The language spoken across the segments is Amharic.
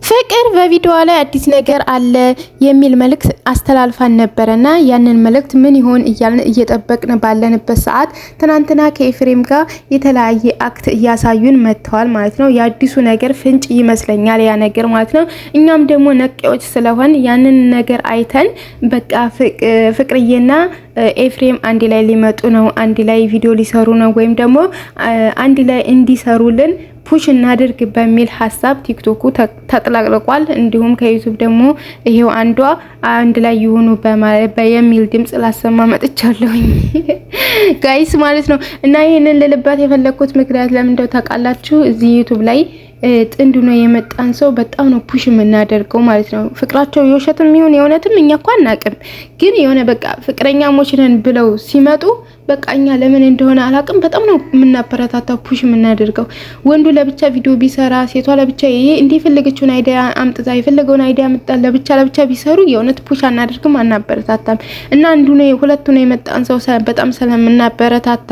ፍቅር በቪዲዮ ላይ አዲስ ነገር አለ የሚል መልእክት አስተላልፋን ነበርና ያንን መልእክት ምን ይሆን እያልን እየጠበቅን ባለንበት ሰዓት ትናንትና ከኤፍሬም ጋር የተለያየ አክት እያሳዩን መጥተዋል ማለት ነው። የአዲሱ ነገር ፍንጭ ይመስለኛል ያ ነገር ማለት ነው። እኛም ደግሞ ነቂዎች ስለሆን ያንን ነገር አይተን በቃ ፍቅርዬና ኤፍሬም አንድ ላይ ሊመጡ ነው፣ አንድ ላይ ቪዲዮ ሊሰሩ ነው፣ ወይም ደግሞ አንድ ላይ እንዲሰሩልን ፑሽ እናድርግ በሚል ሐሳብ ቲክቶኩ ተጥለቅልቋል። እንዲሁም ከዩቲዩብ ደግሞ ይሄው አንድ ላይ ይሆኑ በሚል ድምጽ ላሰማ መጥቻለሁኝ ጋይስ ማለት ነው። እና ይሄንን ልልባት የፈለኩት ምክንያት ለምን እንደው ታውቃላችሁ? እዚህ ዩቲዩብ ላይ ጥንድ ነው የመጣን ሰው በጣም ነው ፑሽ የምናደርገው ማለት ነው። ፍቅራቸው የውሸትም ይሁን የእውነትም እኛ እንኳን አናውቅም፣ ግን የሆነ በቃ ፍቅረኛሞች ነን ብለው ሲመጡ በቃ እኛ ለምን እንደሆነ አላውቅም በጣም ነው የምናበረታታው ፑሽ የምናደርገው። ወንዱ ለብቻ ቪዲዮ ቢሰራ ሴቷ ለብቻ እንደፈለገችውን አይዲያ አምጥታ የፈለገውን አይዲያ አምጥታ ለብቻ ቢሰሩ የእውነት ፑሽ አናደርግም፣ አናበረታታም። እና ሁለቱ ነው የመጣን ሰው በጣም ስለምናበረታታ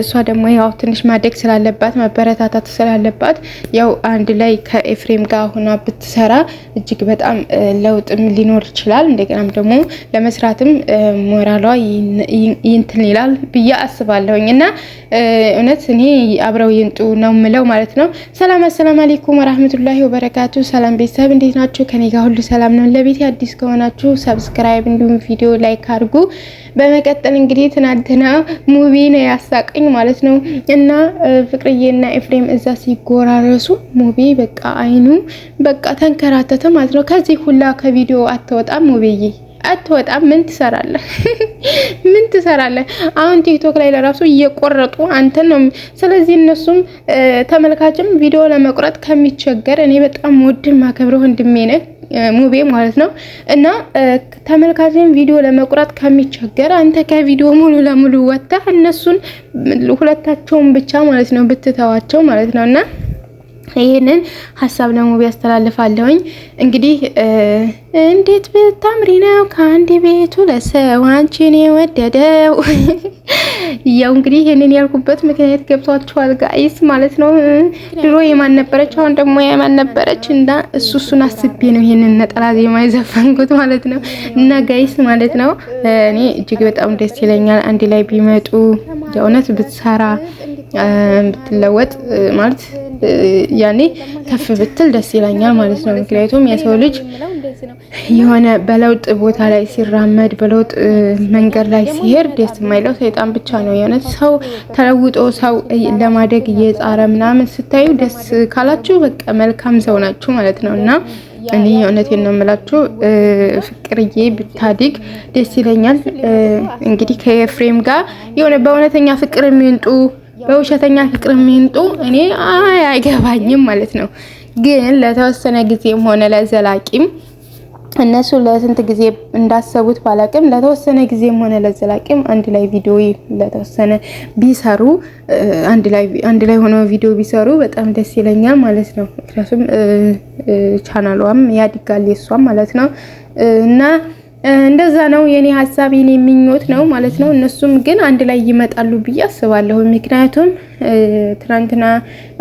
እሷ ደግሞ ያው ትንሽ ማደግ ስላለባት ማበረታታት ስላለባት ያው አንድ ላይ ከኤፍሬም ጋር ሆና ብትሰራ እጅግ በጣም ለውጥም ሊኖር ይችላል። እንደገናም ደግሞ ለመስራትም ሞራሏ ይንትን ይላል ብዬ አስባለሁኝ። እና እውነት እኔ አብረው ይንጡ ነው ምለው ማለት ነው። ሰላም አለይኩም ወራህመቱላሂ ወበረካቱ። ሰላም ቤተሰብ እንዴት ናችሁ? ከኔ ጋር ሁሉ ሰላም ነው። ለቤቴ አዲስ ከሆናችሁ ሰብስክራይብ እንዲሁም ቪዲዮ ላይክ አድርጉ። በመቀጠል እንግዲህ ትናንትና ሙቪ ነው ያሳቀኝ ማለት ነው። እና ፍቅርዬና ኤፍሬም እዛ ሲጎራረሱ ሙቪ በቃ አይኑ በቃ ተንከራተተ ማለት ነው። ከዚህ ሁላ ከቪዲዮ አትወጣም ሙቪዬ አትወጣም። ምን ትሰራለህ? ምን ትሰራለህ? አሁን ቲክቶክ ላይ ለራሱ እየቆረጡ አንተን ነው። ስለዚህ እነሱም ተመልካችም ቪዲዮ ለመቁረጥ ከሚቸገር እኔ በጣም ወድም ማከብረው ወንድሜ ነህ ሙቤ ማለት ነው። እና ተመልካችን ቪዲዮ ለመቁረጥ ከሚቸገር አንተ ከቪዲዮ ሙሉ ለሙሉ ወጥተህ እነሱን ሁለታቸውን ብቻ ማለት ነው ብትተዋቸው ማለት ነውና ይሄንን ሐሳብ ለሙቤ ያስተላልፋለሁኝ። እንግዲህ እንዴት ብታምሪ ነው ከአንድ ቤቱ ለሰው አንቺን የወደደው ያው እንግዲህ ይሄንን ያልኩበት ምክንያት ገብቷችኋል ጋይስ ማለት ነው። ድሮ የማን ነበረች አሁን ደግሞ የማን ነበረች እና እሱን አስቤ ነው ይሄንን ነጠላ ዜማ የዘፈንኩት ማለት ነው። እና ጋይስ ማለት ነው እኔ እጅግ በጣም ደስ ይለኛል አንድ ላይ ቢመጡ የእውነት ብትሰራ ብትለወጥ ማለት ያኔ ከፍ ብትል ደስ ይላኛል ማለት ነው። ምክንያቱም የሰው ልጅ የሆነ በለውጥ ቦታ ላይ ሲራመድ በለውጥ መንገድ ላይ ሲሄድ ደስ የማይለው ሰይጣን ብቻ ነው። የሆነ ሰው ተለውጦ ሰው ለማደግ እየጣረ ምናምን ስታዩ ደስ ካላችሁ በቃ መልካም ሰው ናችሁ ማለት ነውና እኔ እውነቴን ነው የምላችሁ ፍቅርዬ ብታድግ ደስ ይለኛል። እንግዲህ ከኤፍሬም ጋር የሆነ በእውነተኛ ፍቅር የሚንጡ በውሸተኛ ፍቅር የሚንጡ እኔ አይገባኝም ማለት ነው። ግን ለተወሰነ ጊዜም ሆነ ለዘላቂም እነሱ ለስንት ጊዜ እንዳሰቡት ባላቅም ለተወሰነ ጊዜም ሆነ ለዘላቂም አንድ ላይ ቪዲዮ ለተወሰነ ቢሰሩ አንድ ላይ ሆነው ቪዲዮ ቢሰሩ በጣም ደስ ይለኛል ማለት ነው። ምክንያቱም ቻናሏም ያድጋል የሷም ማለት ነው። እና እንደዛ ነው የኔ ሐሳብ የኔ ምኞት ነው ማለት ነው። እነሱም ግን አንድ ላይ ይመጣሉ ብዬ አስባለሁ። ምክንያቱም ትናንትና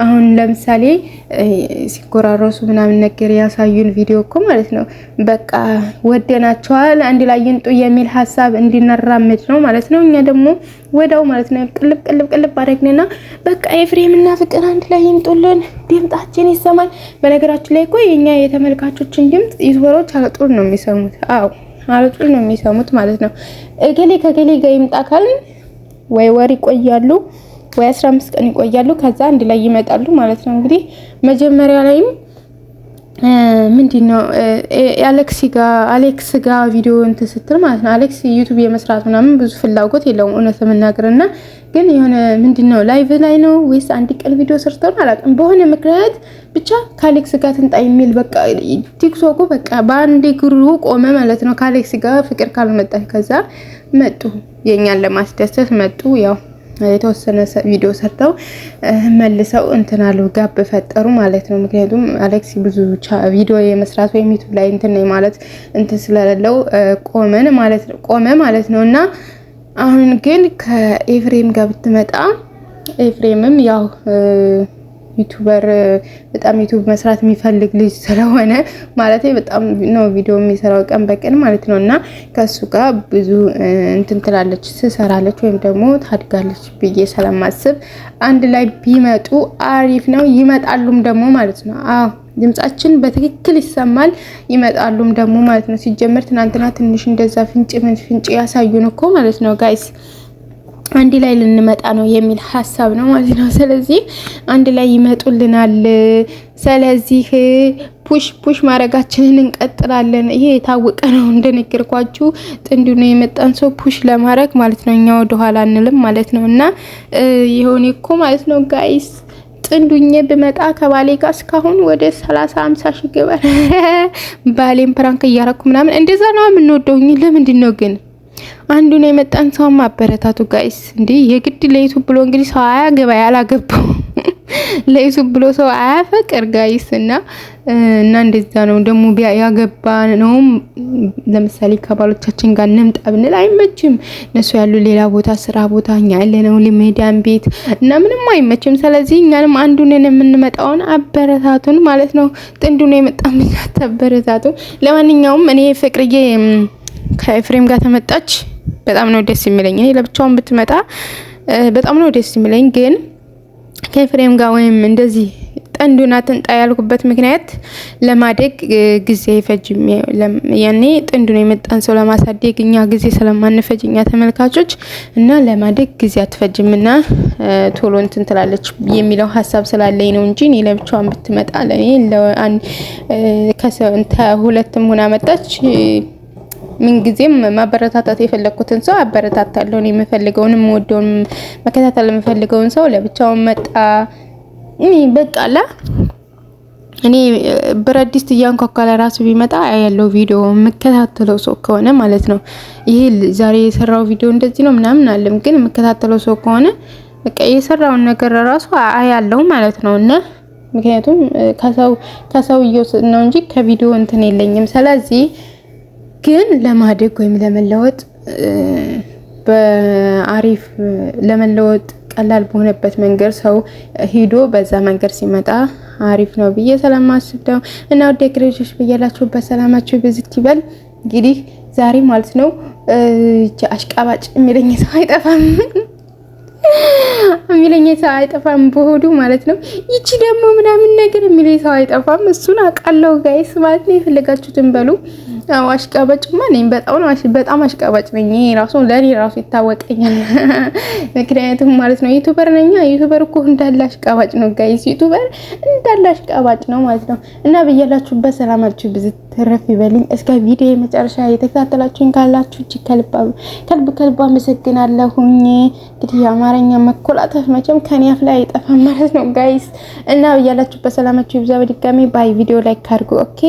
አሁን ለምሳሌ ሲጎራረሱ ምናምን ነገር ያሳዩን ቪዲዮ እኮ ማለት ነው በቃ ወደናቸዋል አንድ ላይ ይንጡ የሚል ሐሳብ እንዲነራመድ ነው ማለት ነው። እኛ ደግሞ ወዳው ማለት ነው ቅልብ አደረግንና በቃ ኤፍሬምና ፍቅር አንድ ላይ ይንጡልን ድምጣችን ይሰማል። በነገራችን ላይ እኮ የኛ የተመልካቾችን ድምጽ ዩቲዩበሮች አለጡን ነው የሚሰሙት። አዎ አለጡን ነው የሚሰሙት ማለት ነው። እገሌ ከገሌ ጋር ይምጣ ካልን ወይ ወር ይቆያሉ ወይ 15 ቀን ይቆያሉ፣ ከዛ አንድ ላይ ይመጣሉ ማለት ነው። እንግዲህ መጀመሪያ ላይም ምንድነው አሌክስ ጋር ቪዲዮ እንትን ስትል ማለት ነው። አሌክስ ዩቲዩብ የመስራት ምናምን ብዙ ፍላጎት የለውም እውነት ለመናገርና ግን የሆነ ምንድነው ላይቭ ላይ ነው ወይስ አንድ ቀን ቪዲዮ ሰርተው አላውቅም። በሆነ ምክንያት ብቻ ከአሌክስ ጋር ትንጣ የሚል በቃ ቲክቶኩ በቃ በአንድ ግሩ ቆመ ማለት ነው። ከአሌክስ ጋር ፍቅር ካልመጣ ከዛ መጡ የኛን ለማስደሰት መጡ። ያው የተወሰነ ቪዲዮ ሰርተው መልሰው እንትናሉ ጋብ ፈጠሩ ማለት ነው። ምክንያቱም አሌክስ ብዙ ቪዲዮ የመስራት ወይም ዩቲዩብ ላይ እንትን ማለት እንትን ስለሌለው ቆመ ማለት ነው። እና አሁን ግን ከኤፍሬም ጋር ብትመጣ ኤፍሬምም ያው ዩቲዩበር በጣም ዩቲዩብ መስራት የሚፈልግ ልጅ ስለሆነ ማለት በጣም ነው ቪዲዮ የሚሰራው ቀን በቀን ማለት ነውና ከሱ ጋር ብዙ እንትን ትላለች ትሰራለች ወይም ደግሞ ታድጋለች ብዬ ስለማስብ አንድ ላይ ቢመጡ አሪፍ ነው። ይመጣሉም ደግሞ ማለት ነው። አዎ ድምጻችን በትክክል ይሰማል። ይመጣሉም ደግሞ ማለት ነው። ሲጀመር ትናንትና ትንሽ እንደዛ ፍንጭ ያሳዩን እኮ ማለት ነው ጋይስ አንድ ላይ ልንመጣ ነው የሚል ሐሳብ ነው ማለት ነው። ስለዚህ አንድ ላይ ይመጡልናል። ስለዚህ ፑሽ ማድረጋችንን እንቀጥላለን። ይሄ የታወቀ ነው። እንደነገርኳችሁ ጥንዱ ነው የመጣን ሰው ፑሽ ለማድረግ ማለት ነው። እኛ ወደ ኋላ አንልም ማለት ነውና ይሄውን እኮ ማለት ነው ጋይስ ጥንዱኜ ብመጣ ከባሌ ጋር እስካሁን ወደ 30-50 ሺህ ገበር ባሌን ፕራንክ እያረኩ ምናምን እንደዛ ነው የምንወደው። ለምንድን ነው ግን አንዱ ነው የመጣን ሰው ማበረታቱ ጋይስ? እንዴ የግድ ለዩቲዩብ ብሎ እንግዲህ ሰው አያገባ ያላገባው ለዩቲዩብ ብሎ ሰው አያፈቅር ጋይስ። እና እንደዛ ነው ደግሞ ያገባ ነው። ለምሳሌ ከባሎቻችን ጋር እንምጣ ብንል አይመችም። እነሱ ያሉ ሌላ ቦታ ስራ ቦታ፣ እኛ ያለነው ለሜዳን ቤት እና ምንም አይመችም። ስለዚህ እኛንም አንዱ ነን የምንመጣውን አበረታቱን ማለት ነው። ጥንዱ ነው የመጣን አበረታቱ። ለማንኛውም እኔ ፍቅርዬ ከኤፍሬም ጋር ተመጣች በጣም ነው ደስ የሚለኝ። እኔ ለብቻውን ብትመጣ በጣም ነው ደስ የሚለኝ። ግን ከኤፍሬም ጋር ወይም እንደዚህ ጥንዱና ትንጣ ያልኩበት ምክንያት ለማደግ ጊዜ ይፈጅም። ያኔ ጥንዱ ነው የመጣን ሰው ለማሳደግ እኛ ጊዜ ስለማንፈጅ እኛ ተመልካቾች እና ለማደግ ጊዜ አትፈጅምና ቶሎ እንትን ትላለች የሚለው ሐሳብ ስላለኝ ነው እንጂ እኔ ለብቻውን ብትመጣ ለኔ ሁለትም ሆና መጣች ምን ጊዜም ማበረታታት የፈለኩትን ሰው አበረታታለሁ። እኔ የምፈልገውን ወደውን መከታተል የምፈልገውን ሰው ለብቻው መጣ እኔ በቃላ እኔ ብረዲስት እያንኳኳለ ራሱ ቢመጣ ያለው ቪዲዮ መከታተለው ሰው ከሆነ ማለት ነው። ይሄ ዛሬ የሰራው ቪዲዮ እንደዚህ ነው ምናምን አለም። ግን መከታተለው ሰው ከሆነ በቃ የሰራውን ነገር ራሱ አያለው ማለት ነውና ምክንያቱም ከሰውየው ነው እንጂ ከቪዲዮ እንትን የለኝም። ስለዚህ ግን ለማደግ ወይም ለመለወጥ በአሪፍ ለመለወጥ ቀላል በሆነበት መንገድ ሰው ሄዶ በዛ መንገድ ሲመጣ አሪፍ ነው ብዬ ስለማስብ ነው። እና ወደ ክሬጆች በየላችሁበት ሰላማችሁ በዝት ይበል። እንግዲህ ዛሬ ማለት ነው አሽቃባጭ የሚለኝ ሰው አይጠፋም ሰው አይጠፋም በሆዱ ማለት ነው። ይቺ ደግሞ ምናምን ነገር የሚለኝ ሰው አይጠፋም። እሱን አውቃለሁ ጋይስ ማለት ነው። የፈለጋችሁትን በሉ። አሽቃባጭማ ነኝ በጣም አሽቃባጭ ነኝ። ራሱ ለኔ ራሱ ይታወቀኛል። ምክንያቱም ማለት ነው ዩቲዩበር ነኝ። ዩቲዩበር እኮ እንዳለ አሽቃባጭ ነው ጋይስ። ዩቲዩበር እንዳለ አሽቃባጭ ነው ማለት ነው። እና በየላችሁበት ሰላማችሁ ብዙ ተረፍ ይበልኝ። እስከ ቪዲዮ መጨረሻ የተከታተላችሁኝ ካላችሁ እጅግ ከልብ አመሰግናለሁኝ። እንግዲህ የአማርኛ መኮላተፍ መቼም ከኔ አፍ ላይ አይጠፋም ማለት ነው ጋይስ። እና በየላችሁበት ሰላማችሁ ይብዛ። በድጋሚ ባይ ቪዲዮ ላይክ አድርጉ ኦኬ።